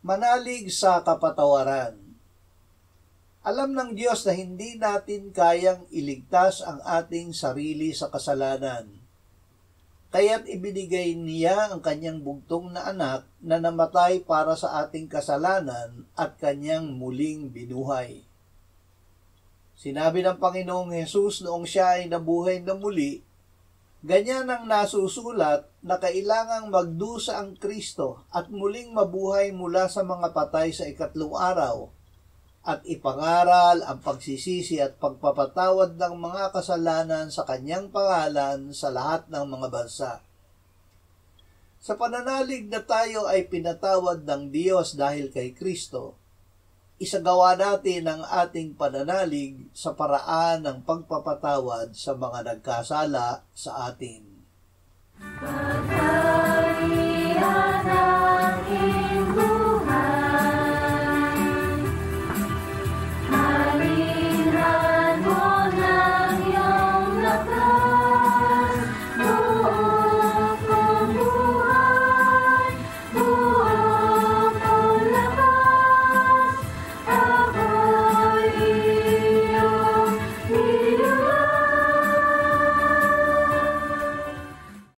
Manalig sa kapatawaran. Alam ng Diyos na hindi natin kayang iligtas ang ating sarili sa kasalanan. Kaya't ibinigay niya ang kanyang bugtong na anak na namatay para sa ating kasalanan at kanyang muling binuhay. Sinabi ng Panginoong Hesus noong siya ay nabuhay na muli, ganyan ang nasusulat na kailangang magdusa ang Kristo at muling mabuhay mula sa mga patay sa ikatlong araw at ipangaral ang pagsisisi at pagpapatawad ng mga kasalanan sa kanyang pangalan sa lahat ng mga bansa. Sa pananalig na tayo ay pinatawad ng Diyos dahil kay Kristo, isagawa natin ang ating pananalig sa paraan ng pagpapatawad sa mga nagkasala sa atin. Pagkalian